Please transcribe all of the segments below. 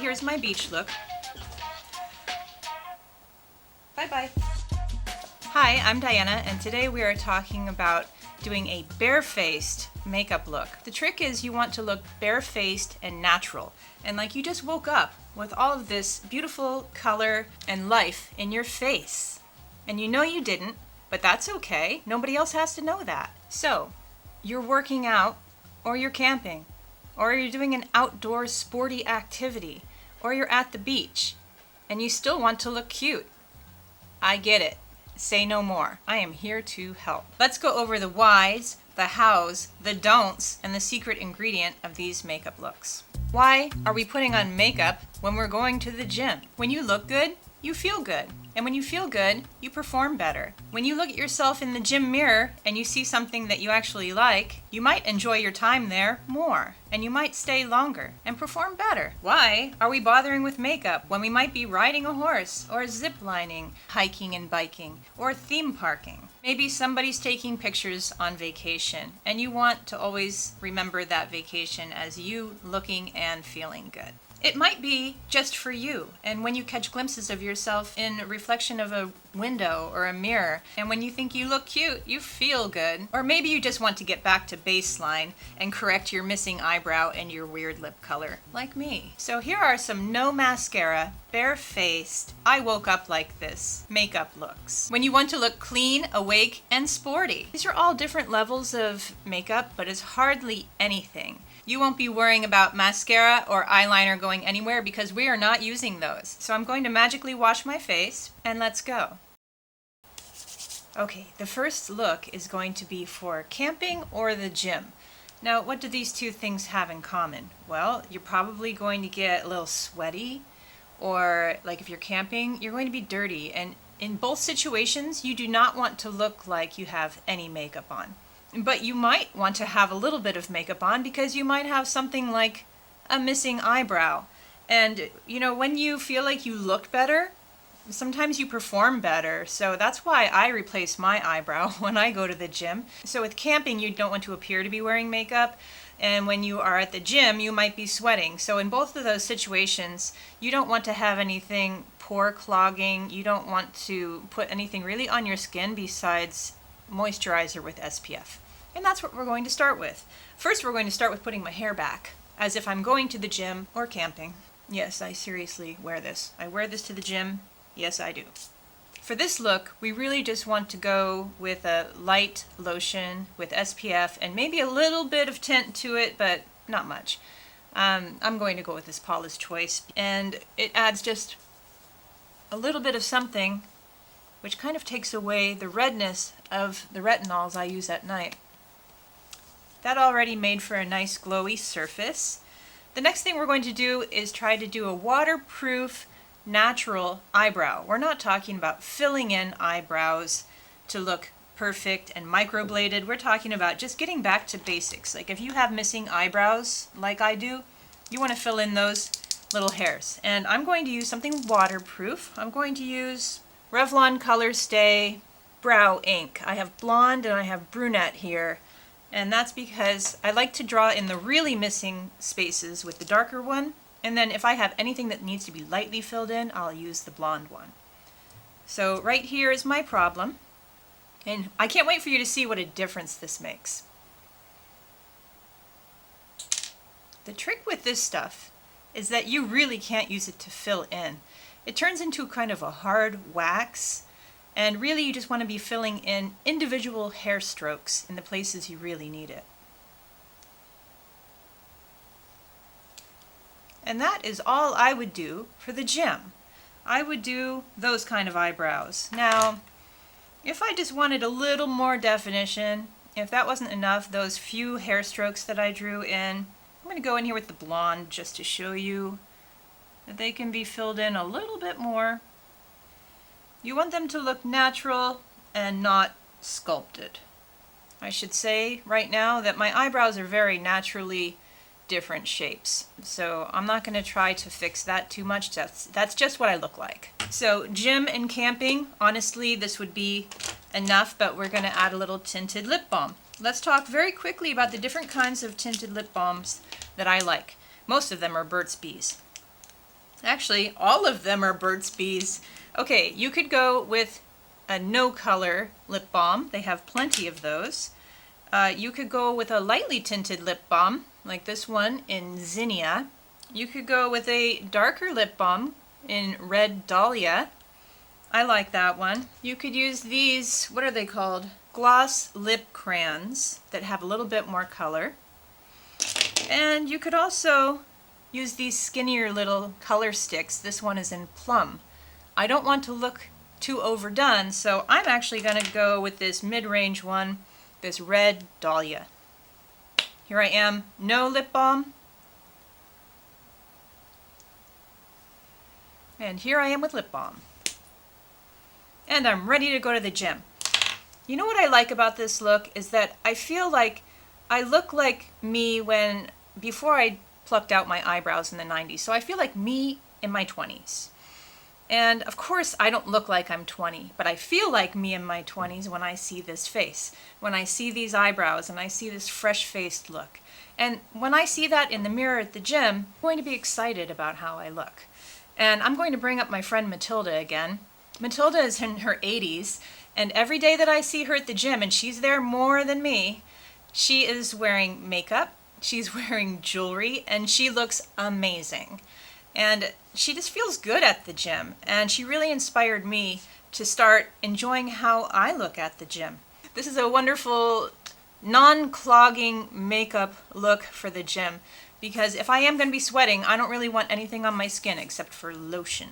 here's my beach look. Bye-bye. Hi, I'm Diana, and today we are talking about doing a barefaced makeup look. The trick is you want to look barefaced and natural, and like you just woke up with all of this beautiful color and life in your face. And you know you didn't, but that's okay. Nobody else has to know that. So, you're working out, or you're camping, or you're doing an outdoor sporty activity, or you're at the beach, and you still want to look cute. I get it. Say no more. I am here to help. Let's go over the whys, the hows, the don'ts, and the secret ingredient of these makeup looks. Why are we putting on makeup when we're going to the gym? When you look good, you feel good. And when you feel good, you perform better. When you look at yourself in the gym mirror and you see something that you actually like, you might enjoy your time there more, and you might stay longer and perform better. Why are we bothering with makeup when we might be riding a horse, or zip lining, hiking and biking, or theme parking? Maybe somebody's taking pictures on vacation, and you want to always remember that vacation as you looking and feeling good. It might be just for you, and when you catch glimpses of yourself in a reflection of a window or a mirror, and when you think you look cute, you feel good. Or maybe you just want to get back to baseline and correct your missing eyebrow and your weird lip color, like me. So here are some no mascara, barefaced, I woke up like this makeup looks. When you want to look clean, awake, and sporty. These are all different levels of makeup, but it's hardly anything. You won't be worrying about mascara or eyeliner going anywhere because we are not using those. So I'm going to magically wash my face, and let's go. Okay, the first look is going to be for camping or the gym. Now, what do these two things have in common? Well, you're probably going to get a little sweaty, or like if you're camping, you're going to be dirty. And in both situations, you do not want to look like you have any makeup on. But you might want to have a little bit of makeup on because you might have something like a missing eyebrow. And, you know, when you feel like you look better, sometimes you perform better. So that's why I replace my eyebrow when I go to the gym. So with camping, you don't want to appear to be wearing makeup. And when you are at the gym, you might be sweating. So in both of those situations, you don't want to have anything pore clogging. You don't want to put anything really on your skin besides moisturizer with SPF. And that's what we're going to start with. First, we're going to start with putting my hair back, as if I'm going to the gym or camping. Yes, I seriously wear this. I wear this to the gym. Yes, I do. For this look, we really just want to go with a light lotion with SPF and maybe a little bit of tint to it, but not much. I'm going to go with this Paula's Choice, and it adds just a little bit of something which kind of takes away the redness of the retinols I use at night. That already made for a nice glowy surface. The next thing we're going to do is try to do a waterproof, natural eyebrow. We're not talking about filling in eyebrows to look perfect and microbladed. We're talking about just getting back to basics. Like if you have missing eyebrows, like I do, you want to fill in those little hairs. And I'm going to use something waterproof. I'm going to use Revlon Color Stay Brow Ink. I have blonde and I have brunette here, and that's because I like to draw in the really missing spaces with the darker one, and then if I have anything that needs to be lightly filled in, I'll use the blonde one. So right here is my problem, and I can't wait for you to see what a difference this makes. The trick with this stuff is that you really can't use it to fill in. It turns into kind of a hard wax, and really you just want to be filling in individual hair strokes in the places you really need it. And that is all I would do for the gym. I would do those kind of eyebrows. Now, if I just wanted a little more definition, if that wasn't enough, those few hair strokes that I drew in, I'm going to go in here with the blonde just to show you that they can be filled in a little bit more. You want them to look natural and not sculpted. I should say right now that my eyebrows are very naturally different shapes. So I'm not going to try to fix that too much. That's just what I look like. So gym and camping, honestly, this would be enough, but we're going to add a little tinted lip balm. Let's talk very quickly about the different kinds of tinted lip balms that I like. Most of them are Burt's Bees. Actually, all of them are Burt's Bees. Okay, you could go with a no color lip balm. They have plenty of those. You could go with a lightly tinted lip balm, like this one in Zinnia. You could go with a darker lip balm in Red Dahlia. I like that one. You could use these, what are they called? Gloss lip crayons that have a little bit more color. And you could also use these skinnier little color sticks. This one is in Plum. I don't want to look too overdone, so I'm actually going to go with this mid-range one, this Red Dahlia. Here I am, no lip balm. And here I am with lip balm. And I'm ready to go to the gym. You know what I like about this look is that I feel like I look like me before I plucked out my eyebrows in the 90s. So I feel like me in my 20s. And of course I don't look like I'm 20, but I feel like me in my 20s when I see this face, when I see these eyebrows and I see this fresh-faced look. And when I see that in the mirror at the gym, I'm going to be excited about how I look. And I'm going to bring up my friend Matilda again. Matilda is in her 80s, and every day that I see her at the gym, and she's there more than me, she is wearing makeup, she's wearing jewelry, and she looks amazing. And she just feels good at the gym, and she really inspired me to start enjoying how I look at the gym. This is a wonderful non-clogging makeup look for the gym, because if I am going to be sweating, I don't really want anything on my skin except for lotion.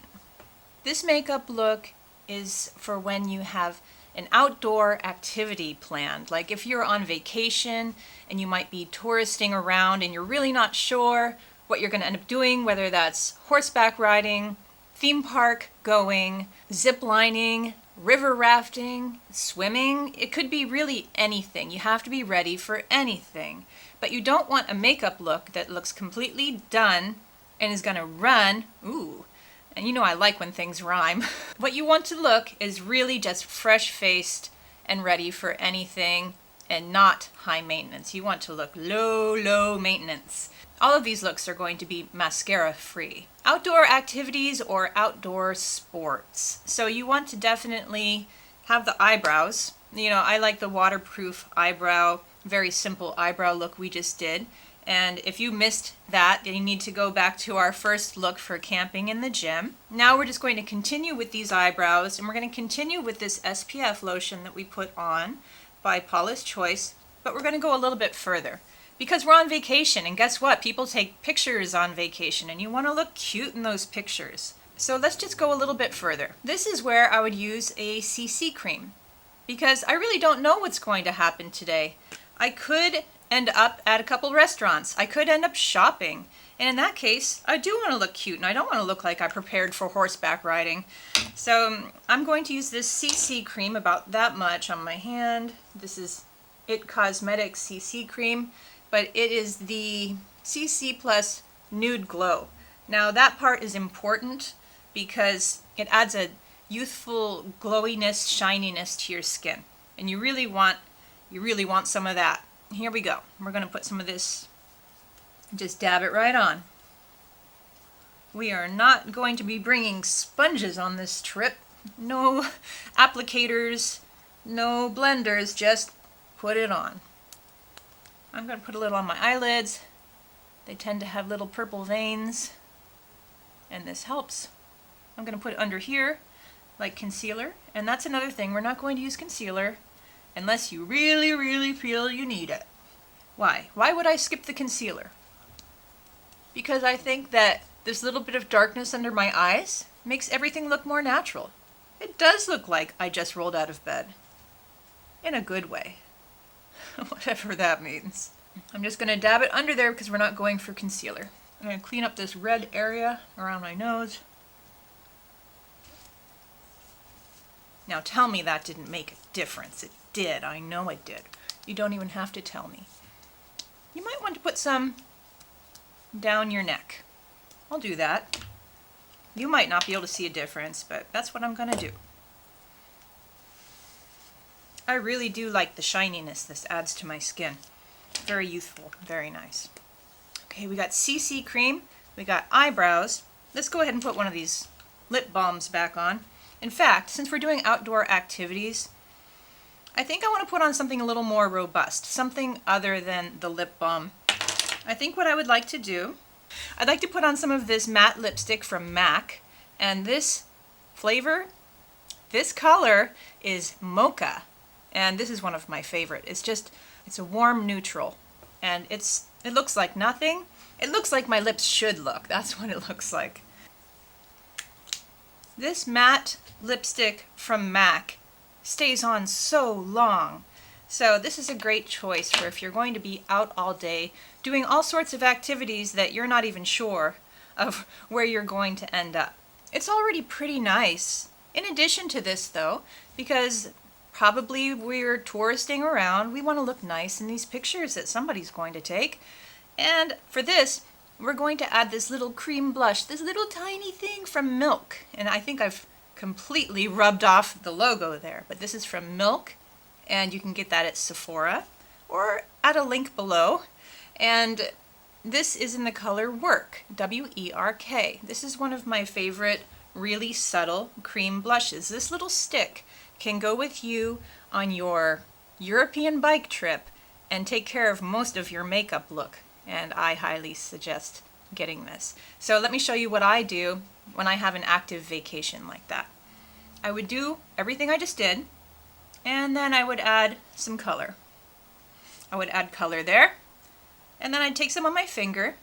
This makeup look is for when you have an outdoor activity planned. Like if you're on vacation and you might be touristing around and you're really not sure what you're going to end up doing, whether that's horseback riding, theme park going, zip lining, river rafting, swimming. It could be really anything. You have to be ready for anything. But you don't want a makeup look that looks completely done and is going to run. Ooh. And you know I like when things rhyme. What you want to look is really just fresh-faced and ready for anything and not high maintenance. You want to look low maintenance. All of these looks are going to be mascara-free. Outdoor activities or outdoor sports. So you want to definitely have the eyebrows. You know, I like the waterproof eyebrow, very simple eyebrow look we just did. And if you missed that, then you need to go back to our first look for camping in the gym. Now we're just going to continue with these eyebrows, and we're going to continue with this SPF lotion that we put on by Paula's Choice, but we're going to go a little bit further. Because we're on vacation, and guess what? People take pictures on vacation, and you want to look cute in those pictures. So let's just go a little bit further. This is where I would use a CC cream, because I really don't know what's going to happen today. I could end up at a couple restaurants. I could end up shopping. And in that case, I do want to look cute, and I don't want to look like I prepared for horseback riding. So I'm going to use this CC cream, about that much on my hand. This is IT Cosmetics CC cream, but it is the CC Plus Nude Glow. Now that part is important because it adds a youthful glowiness, shininess to your skin. And you really want some of that. Here we go. We're going to put some of this, just dab it right on. We are not going to be bringing sponges on this trip. No applicators, no blenders, just put it on. I'm going to put a little on my eyelids. They tend to have little purple veins, and this helps. I'm going to put it under here like concealer, and that's another thing. We're not going to use concealer unless you really feel you need it. Why? Why would I skip the concealer? Because I think that this little bit of darkness under my eyes makes everything look more natural. It does look like I just rolled out of bed. In a good way. Whatever that means. I'm just going to dab it under there because we're not going for concealer. I'm going to clean up this red area around my nose. Now tell me that didn't make a difference. It did. I know it did. You don't even have to tell me. You might want to put some down your neck. I'll do that. You might not be able to see a difference, but that's what I'm going to do. I really do like the shininess this adds to my skin. Very youthful, very nice. Okay, we got CC cream, we got eyebrows. let's go ahead and put one of these lip balms back on. In fact, since we're doing outdoor activities, I think I want to put on something a little more robust, something other than the lip balm. I think what I would like to do, I'd like to put on some of this matte lipstick from MAC, and this flavor, this color is Mocha, and this is one of my favorite. It's a warm neutral, and it looks like nothing. It looks like my lips should look. That's what it looks like. This matte lipstick from MAC stays on so long. So this is a great choice for if you're going to be out all day doing all sorts of activities that you're not even sure of where you're going to end up. It's already pretty nice. In addition to this though, because probably we're touristing around, we want to look nice in these pictures that somebody's going to take. And for this, we're going to add this little cream blush, this little tiny thing from Milk. And I think I've completely rubbed off the logo there, but this is from Milk, and you can get that at Sephora or at a link below. And this is in the color Work, W-E-R-K. This is one of my favorite really subtle cream blushes. This little stick can go with you on your European bike trip and take care of most of your makeup look, and I highly suggest getting this. So let me show you what I do when I have an active vacation like that. I would do everything I just did, and then I would add some color. I would add color there, and then I'd take some on my finger,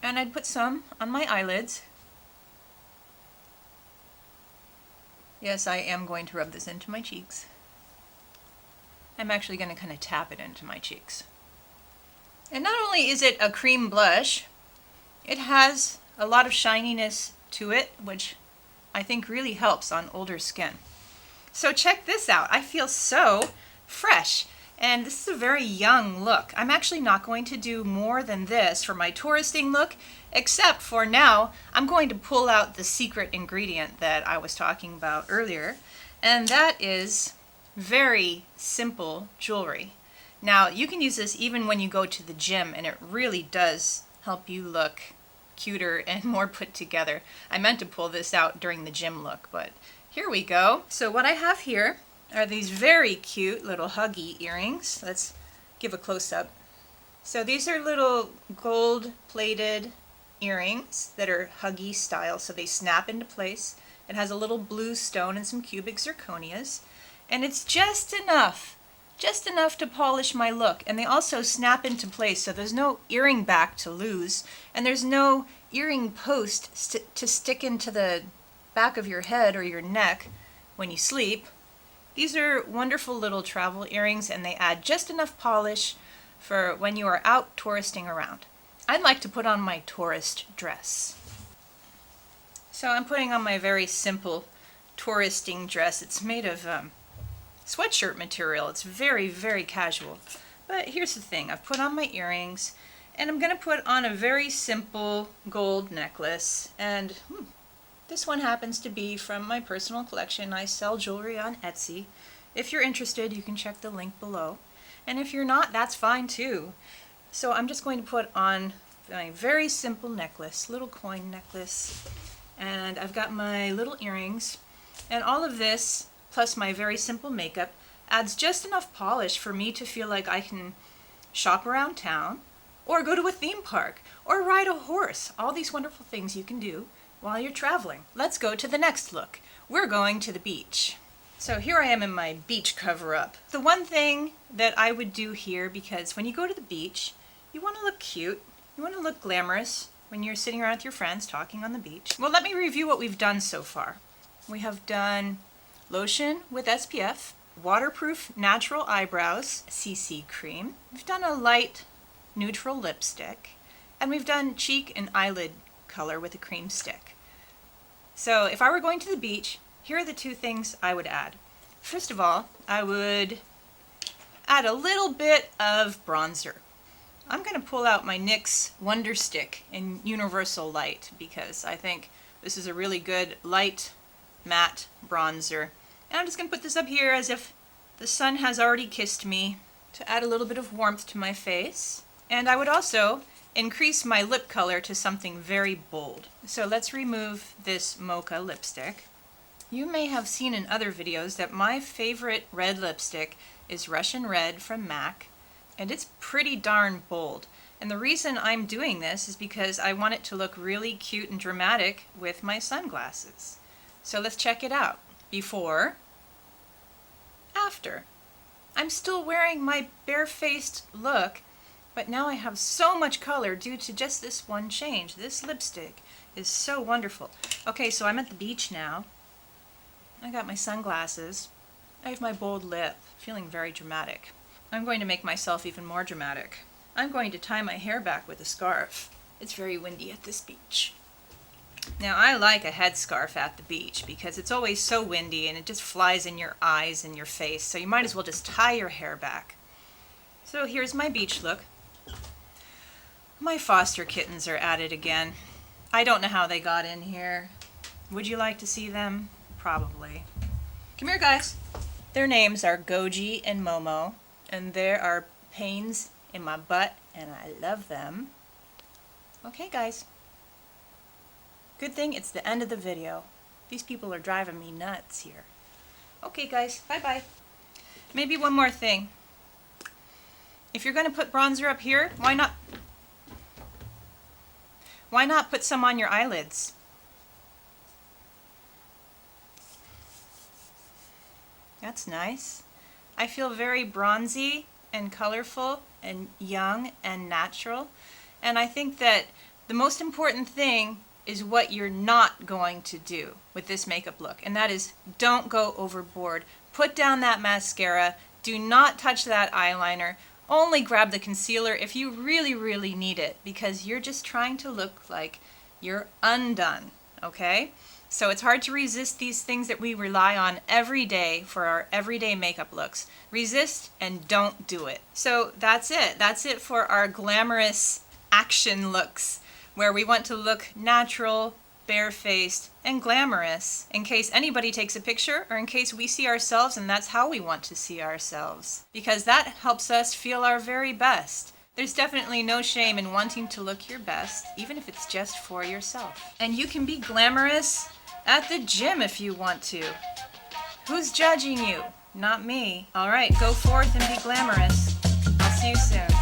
and I'd put some on my eyelids. Yes, I am going to rub this into my cheeks. I'm actually going to kind of tap it into my cheeks. And not only is it a cream blush, it has a lot of shininess to it, which I think really helps on older skin. So check this out. I feel so fresh, and this is a very young look. I'm actually not going to do more than this for my touristing look, except for now I'm going to pull out the secret ingredient that I was talking about earlier, and that is very simple jewelry. Now, you can use this even when you go to the gym, and it really does help you look cuter and more put together. I meant to pull this out during the gym look, but here we go. So what I have here are these very cute little huggy earrings. Let's give a close-up. So these are little gold-plated earrings that are huggy style, so they snap into place. It has a little blue stone and some cubic zirconias, and it's just enough to polish my look. And they also snap into place, so there's no earring back to lose, and there's no earring post to stick into the back of your head or your neck when you sleep. These are wonderful little travel earrings, and they add just enough polish for when you are out touristing around. I'd like to put on my tourist dress. So I'm putting on my very simple touristing dress. It's made of sweatshirt material. It's very, very casual. But here's the thing. I've put on my earrings, and I'm going to put on a very simple gold necklace. And this one happens to be from my personal collection. I sell jewelry on Etsy. If you're interested, you can check the link below. And if you're not, that's fine too. So I'm just going to put on my very simple necklace, little coin necklace. And I've got my little earrings. And all of this, plus my very simple makeup, adds just enough polish for me to feel like I can shop around town, or go to a theme park, or ride a horse. All these wonderful things you can do while you're traveling. Let's go to the next look. We're going to the beach. So here I am in my beach cover-up. The one thing that I would do here, because when you go to the beach, you want to look cute, you want to look glamorous when you're sitting around with your friends talking on the beach. Well, let me review what we've done so far. We have done lotion with SPF, waterproof natural eyebrows, CC cream. We've done a light neutral lipstick, and we've done cheek and eyelid color with a cream stick. So if I were going to the beach, here are the two things I would add. First of all, I would add a little bit of bronzer. I'm going to pull out my NYX Wonder Stick in Universal Light because I think this is a really good light matte bronzer. And I'm just going to put this up here as if the sun has already kissed me to add a little bit of warmth to my face. And I would also increase my lip color to something very bold. So let's remove this mocha lipstick. You may have seen in other videos that my favorite red lipstick is Russian Red from MAC, and it's pretty darn bold. And the reason I'm doing this is because I want it to look really cute and dramatic with my sunglasses. So let's check it out. Before, after. I'm still wearing my bare-faced look, but now I have so much color due to just this one change. This lipstick is so wonderful. Okay, so I'm at the beach now. I got my sunglasses. I have my bold lip, feeling very dramatic. I'm going to make myself even more dramatic. I'm going to tie my hair back with a scarf. It's very windy at this beach. Now I like a headscarf at the beach because it's always so windy and it just flies in your eyes and your face, so you might as well just tie your hair back. So here's my beach look. My foster kittens are at it again. I don't know how they got in here. Would you like to see them? Probably. Come here, guys. Their names are Goji and Momo, and there are pains in my butt, and I love them. Okay, guys. Good thing it's the end of the video. These people are driving me nuts here. Okay, guys. Bye-bye. Maybe one more thing. If you're going to put bronzer up here, why not put some on your eyelids? That's nice. I feel very bronzy and colorful and young and natural. And I think that the most important thing is what you're not going to do with this makeup look. And that is, don't go overboard. Put down that mascara. Do not touch that eyeliner. Only grab the concealer if you really, really need it, because you're just trying to look like you're undone, okay? So it's hard to resist these things that we rely on every day for our everyday makeup looks. Resist and don't do it. So that's it. That's it for our glamorous action looks, where we want to look natural, barefaced, and glamorous in case anybody takes a picture or in case we see ourselves and that's how we want to see ourselves, because that helps us feel our very best. There's definitely no shame in wanting to look your best, even if it's just for yourself. And you can be glamorous at the gym if you want to. Who's judging you? Not me. All right, go forth and be glamorous. I'll see you soon.